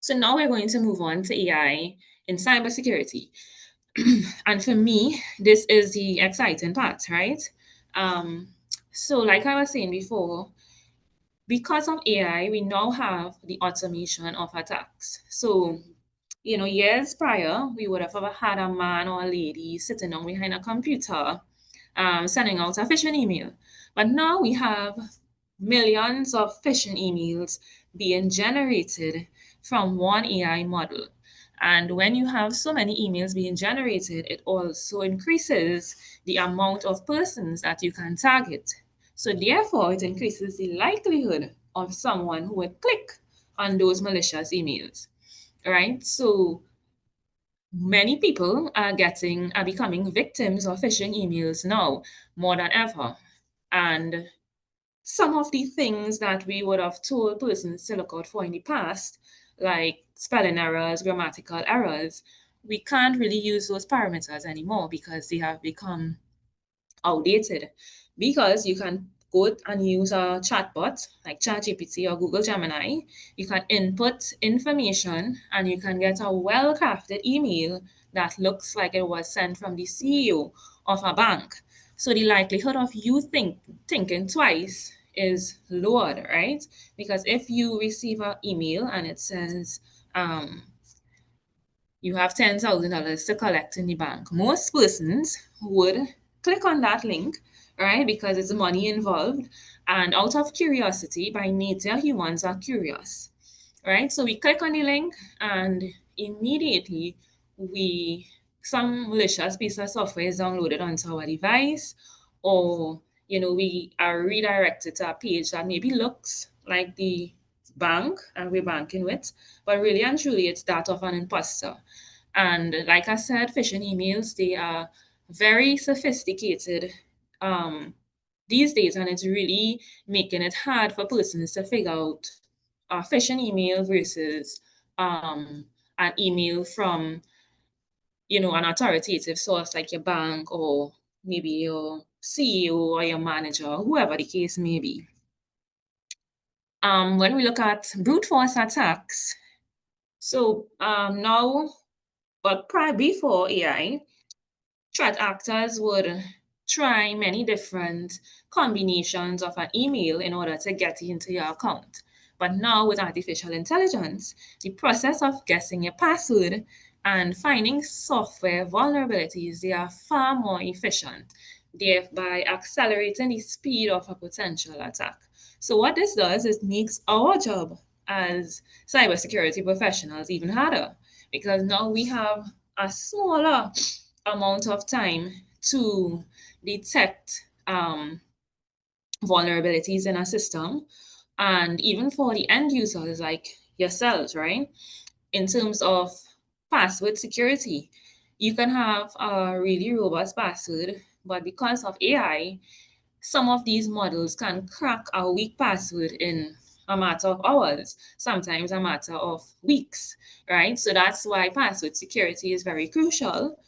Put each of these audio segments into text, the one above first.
So now we're going to move on to AI in cybersecurity. And for me, this is the exciting part, right? Um, so, like I was saying before, because of AI, we now have the automation of attacks. So, years prior, we would have ever had a man or a lady sitting down behind a computer, sending out a phishing email. But now we have millions of phishing emails being generated from one AI model. And when you have so many emails being generated, it also increases the amount of persons that you can target. So, therefore, it increases the likelihood of someone who would click on those malicious emails, right? So, many people are becoming victims of phishing emails now more than ever. And some of the things that we would have told persons to look out for in the past, like spelling errors, grammatical errors, we can't really use those parameters anymore because they have become outdated. Because you can go and use a chatbot like ChatGPT or Google Gemini, you can input information and you can get a well crafted email that looks like it was sent from the CEO of a bank. So the likelihood of you thinking twice is lowered, right? Because if you receive an email and it says you have $10,000 to collect in the bank, most persons would click on that link, right? Because it's money involved. And out of curiosity, by nature, humans are curious, right? So we click on the link and immediately we some malicious piece of software is downloaded onto our device, or we are redirected to a page that maybe looks like the bank and we're banking with, but really and truly it's that of an imposter. And like I said, phishing emails, they are very sophisticated these days, and it's really making it hard for persons to figure out a phishing email versus an email from an authoritative source like your bank or maybe your CEO or your manager, whoever the case may be. When we look at brute force attacks, so now, but prior before AI, threat actors would try many different combinations of an email in order to get into your account. But now, with artificial intelligence, the process of guessing your password and finding software vulnerabilities, they are far more efficient, thereby accelerating the speed of a potential attack. So what this does is makes our job as cybersecurity professionals even harder, because now we have a smaller amount of time to detect vulnerabilities in a system, and even for the end users like yourselves, right? In terms of password security, you can have a really robust password, but because of AI, some of these models can crack a weak password in a matter of hours, sometimes a matter of weeks, right? So that's why password security is very crucial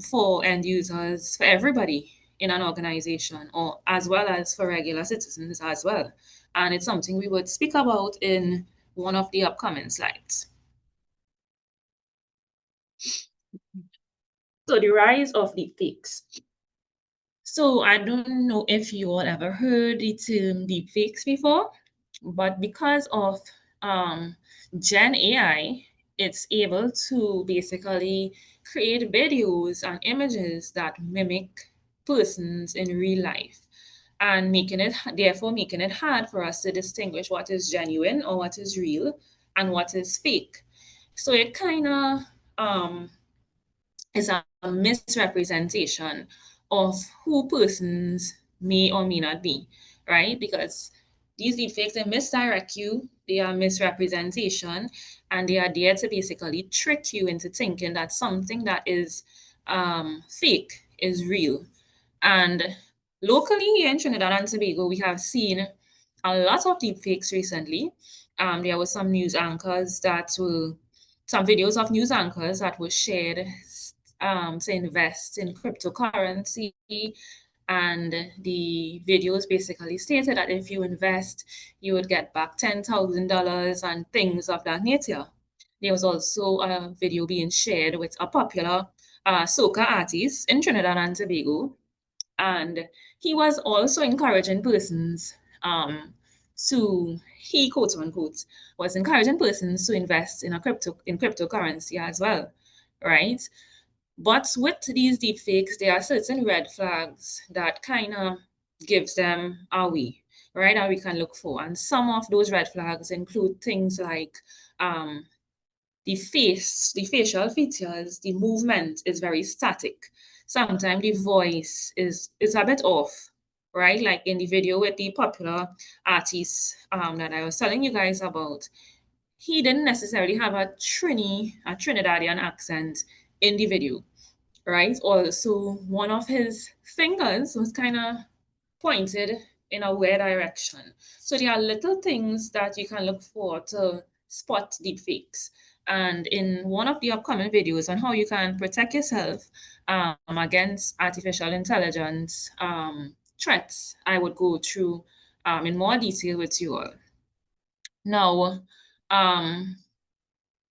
for end users, for everybody in an organization, or as well as for regular citizens as well. And it's something we would speak about in one of the upcoming slides. So the rise of deepfakes. So I don't know if you all ever heard the term deepfakes before, but because of Gen AI, it's able to basically create videos and images that mimic persons in real life, and making it hard for us to distinguish what is genuine or what is real and what is fake. So it kind of is a misrepresentation of who persons may or may not be, right? Because these deepfakes, they misdirect you, they are misrepresentation, and they are there to basically trick you into thinking that something that is fake is real. And locally here in Trinidad and Tobago, we have seen a lot of deepfakes recently. There were some videos of news anchors that were shared to invest in cryptocurrency And the videos basically stated that if you invest, you would get back $10,000 and things of that nature. There was also a video being shared with a popular soca artist in Trinidad and Tobago, and he was also encouraging persons he quote unquote was encouraging persons to invest in cryptocurrency as well, right? But with these deepfakes, there are certain red flags that kind of gives them away, right? That we can look for. And some of those red flags include things like um, the facial features, the movement is very static. Sometimes the voice is a bit off, right? Like in the video with the popular artist that I was telling you guys about, he didn't necessarily have a Trinidadian accent in the video, right? Also, one of his fingers was kind of pointed in a weird direction. So there are little things that you can look for to spot deepfakes. And in one of the upcoming videos on how you can protect yourself against artificial intelligence threats, I would go through in more detail with you all. Now, um,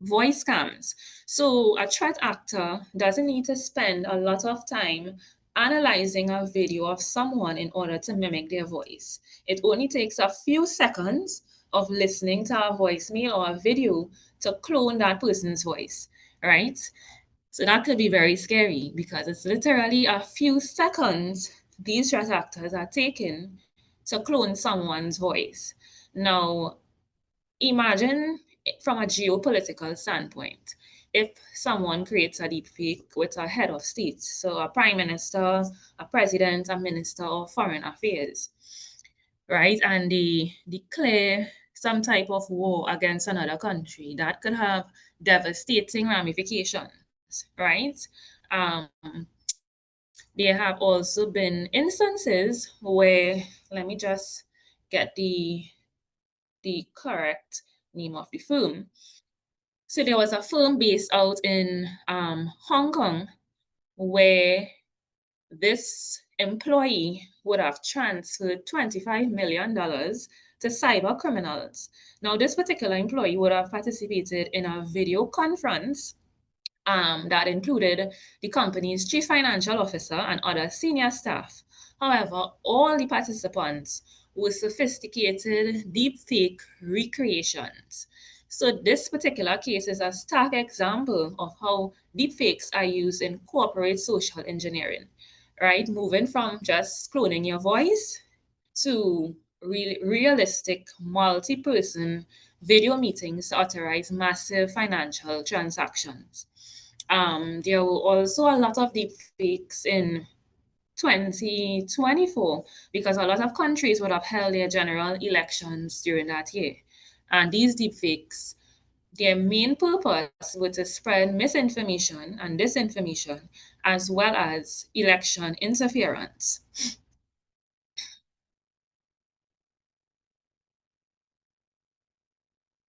voice scams. So a threat actor doesn't need to spend a lot of time analyzing a video of someone in order to mimic their voice. It only takes a few seconds of listening to a voicemail or a video to clone that person's voice, right? So that could be very scary because it's literally a few seconds these threat actors are taking to clone someone's voice. Now, imagine from a geopolitical standpoint, if someone creates a deep fake with a head of state, so a prime minister, a president, a minister of foreign affairs, right? And they declare some type of war against another country, that could have devastating ramifications, right? Um, there have also been instances where, let me just get the correct name of the firm. So there was a firm based out in Hong Kong where this employee would have transferred $25 million to cyber criminals. Now, this particular employee would have participated in a video conference that included the company's chief financial officer and other senior staff. However, all the participants were sophisticated deepfake recreations. So, this particular case is a stark example of how deepfakes are used in corporate social engineering, right? Moving from just cloning your voice to realistic multi person video meetings to authorize massive financial transactions. There were also a lot of deep fakes in 2024 because a lot of countries would have held their general elections during that year. And these deep fakes, their main purpose was to spread misinformation and disinformation as well as election interference.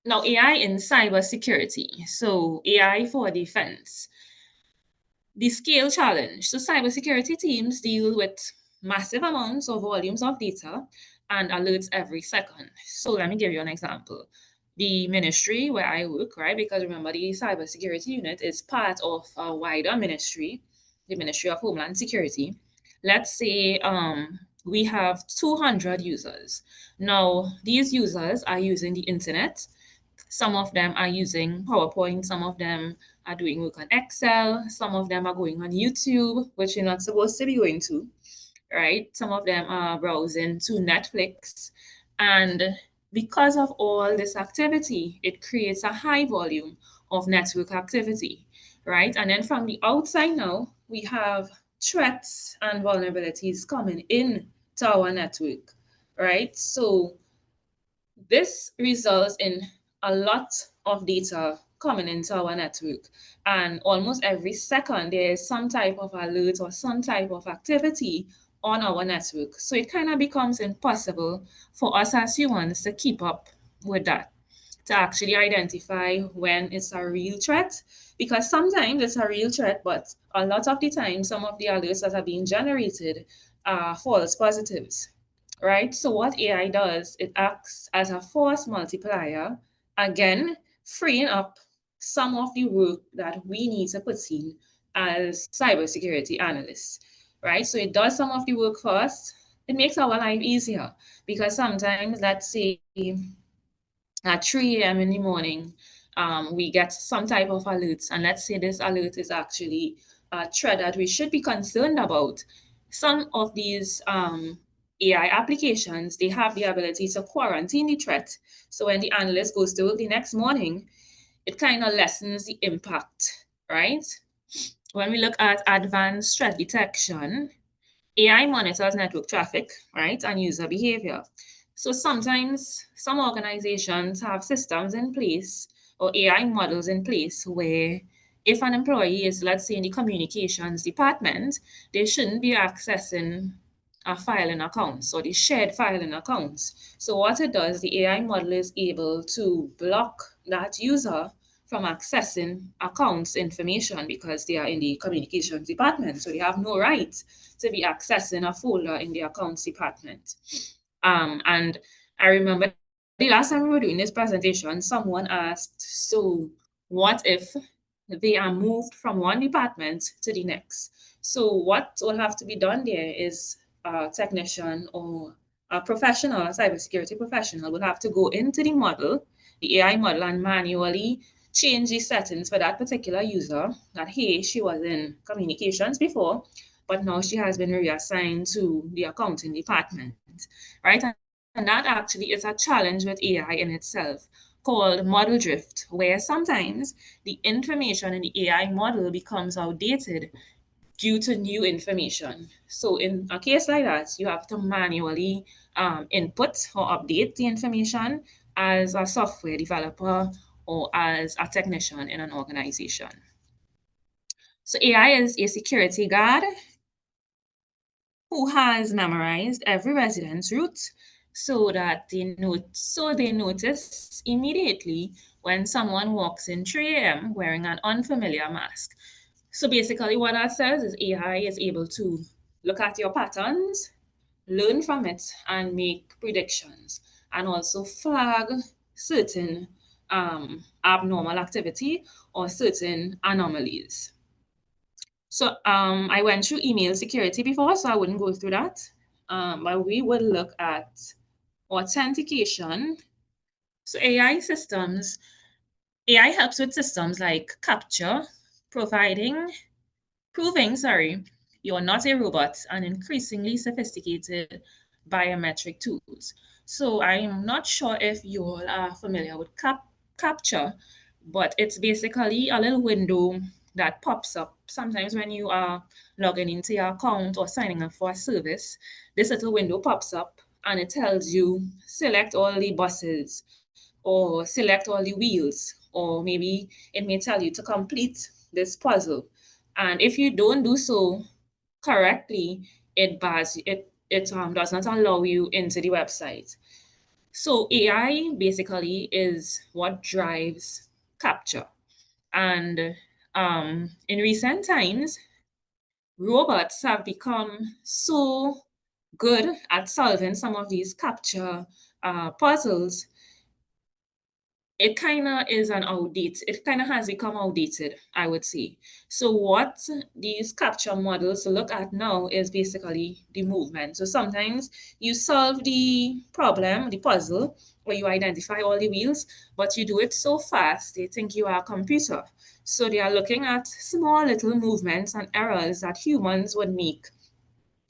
Now, AI in cybersecurity. So, AI for defense. The scale challenge. So, cybersecurity teams deal with massive amounts or volumes of data and alerts every second. So, let me give you an example. The ministry where I work, right? Because remember, the cybersecurity unit is part of a wider ministry, the Ministry of Homeland Security. Let's say we have 200 users. Now, these users are using the internet. Some of them are using PowerPoint, some of them are doing work on Excel, some of them are going on YouTube, which you're not supposed to be going to, right? Some of them are browsing to Netflix. And because of all this activity, it creates a high volume of network activity, right? And then from the outside now, we have threats and vulnerabilities coming in to our network, right? So this results in a lot of data coming into our network. And almost every second, there is some type of alert or some type of activity on our network. So it kind of becomes impossible for us as humans to keep up with that, to actually identify when it's a real threat. Because sometimes it's a real threat, but a lot of the time, some of the alerts that are being generated false positives, right? So what AI does, it acts as a force multiplier, again, freeing up some of the work that we need to put in as cybersecurity analysts, right? So it does some of the work for us. It makes our life easier because sometimes, let's say, at 3 a.m. in the morning, we get some type of alerts, and let's say this alert is actually a threat that we should be concerned about. Some of these AI applications, they have the ability to quarantine the threat. So when the analyst goes to work the next morning, it kind of lessens the impact, right? When we look at advanced threat detection, AI monitors network traffic, right, and user behavior. So sometimes some organizations have systems in place or AI models in place where if an employee is, let's say, in the communications department, they shouldn't be accessing a filing accounts or the shared filing accounts. So what it does, the AI model is able to block that user from accessing accounts information because they are in the communications department. So they have no right to be accessing a folder in the accounts department. And I remember the last time we were doing this presentation, someone asked, so what if they are moved from one department to the next? So what will have to be done there is a technician or a professional, a cybersecurity professional will have to go into the model, the AI model, and manually change the settings for that particular user that, hey, she was in communications before, but now she has been reassigned to the accounting department, right? And that actually is a challenge with AI in itself called model drift, where sometimes the information in the AI model becomes outdated due to new information. So in a case like that, you have to manually input or update the information as a software developer or as a technician in an organization. So AI is a security guard who has memorized every resident's route so they notice immediately when someone walks in 3 a.m. wearing an unfamiliar mask. So basically what that says is AI is able to look at your patterns, learn from it, and make predictions, and also flag certain abnormal activity or certain anomalies. So I went through email security before, so I wouldn't go through that. But we would look at authentication. So AI helps with systems like capture, providing, proving, sorry, you're not a robot, and increasingly sophisticated biometric tools. So I'm not sure if you all are familiar with capture, but it's basically a little window that pops up sometimes when you are logging into your account or signing up for a service. This little window pops up and it tells you select all the buses or select all the wheels, or maybe it may tell you to complete this puzzle. And if you don't do so correctly, it does not allow you into the website. So AI basically is what drives capture. And in recent times, robots have become so good at solving some of these capture puzzles. It kind of is an outdate. It kind of has become outdated, I would say. So what these capture models look at now is basically the movement. So sometimes you solve the problem, the puzzle, or you identify all the wheels, but you do it so fast they think you are a computer. So they are looking at small little movements and errors that humans would make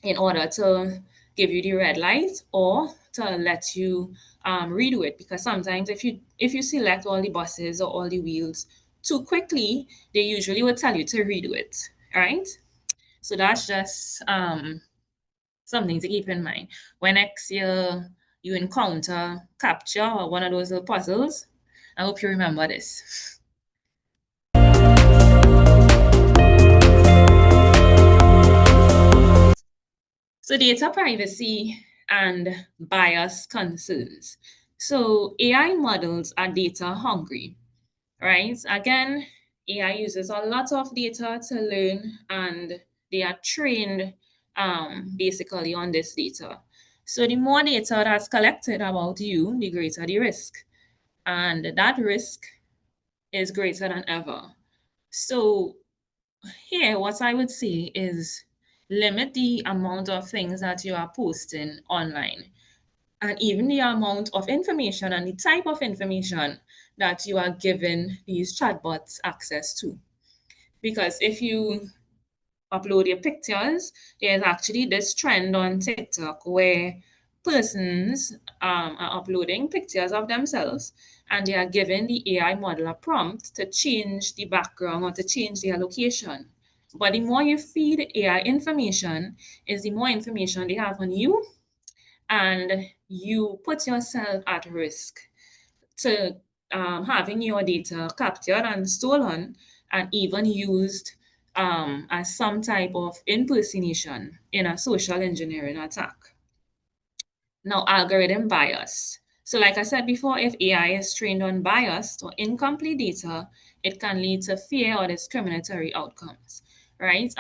in order to give you the red light or to let you redo it, because sometimes if you select all the buses or all the wheels too quickly, they usually would tell you to redo it, right? So that's just something to keep in mind when next year you encounter capture or one of those little puzzles. I hope you remember this. So data privacy and bias concerns. So AI models are data hungry, right? Again, AI uses a lot of data to learn and they are trained basically on this data. So the more data that's collected about you, the greater the risk. And that risk is greater than ever. So here, what I would say is limit the amount of things that you are posting online and even the amount of information and the type of information that you are giving these chatbots access to. Because if you upload your pictures, there's actually this trend on TikTok where persons are uploading pictures of themselves and they are giving the AI model a prompt to change the background or to change their location. But the more you feed AI information, is the more information they have on you, and you put yourself at risk to having your data captured and stolen and even used as some type of impersonation in a social engineering attack. Now, algorithm bias. So, like I said before, if AI is trained on biased or incomplete data, it can lead to fear or discriminatory outcomes, right?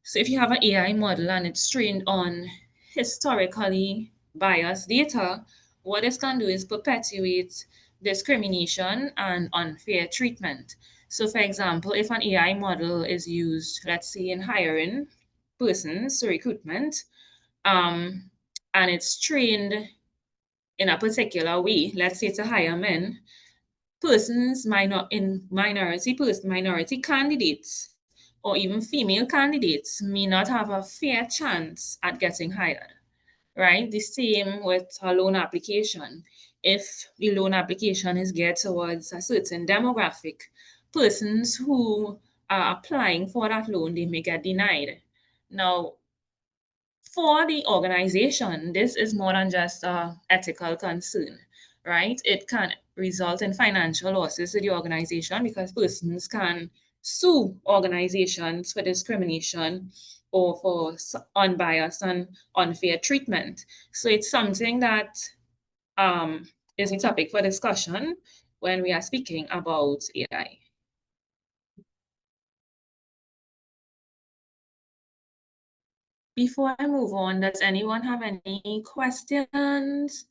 So if you have an AI model and it's trained on historically biased data, what this can do is perpetuate discrimination and unfair treatment. So, for example, if an AI model is used, let's say, in hiring persons, so recruitment, um, and it's trained in a particular way, let's say to hire men, minority candidates or even female candidates may not have a fair chance at getting hired, right? The same with a loan application. If the loan application is geared towards a certain demographic, persons who are applying for that loan, they may get denied. Now, for the organization, this is more than just a ethical concern, right? It can result in financial losses to the organization because persons can sue organizations for discrimination or for unbiased and unfair treatment. So it's something that um, is a topic for discussion when we are speaking about AI. Before I move on, does anyone have any questions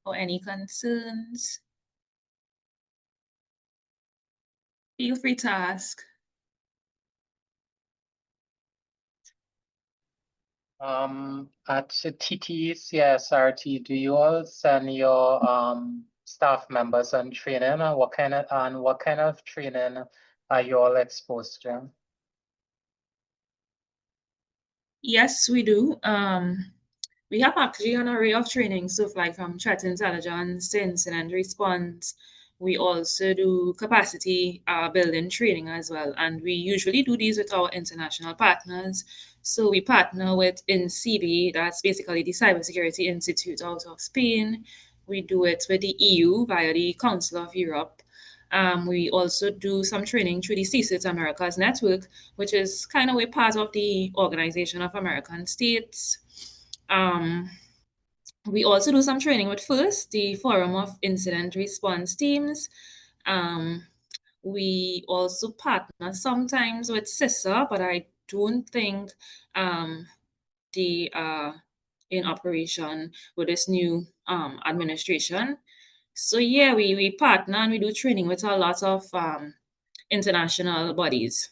or any concerns? Feel free to ask. At TTCSRT, do you all send your staff members on training, and what kind of training are you all exposed to? Yes, we do. We have actually an array of training, so like from threat intelligence to incident response. We also do capacity building training as well, and we usually do these with our international partners. So we partner with INCIBI, that's basically the Cybersecurity Institute out of Spain. We do it with the EU via the Council of Europe. We also do some training through the CSIT Americas Network, which is kind of a part of the Organization of American States. Um, we also do some training with FIRST, the Forum of Incident Response Teams. Um, we also partner sometimes with CISA, but I don't think they are in operation with this new administration. So yeah, we partner and we do training with a lot of international bodies.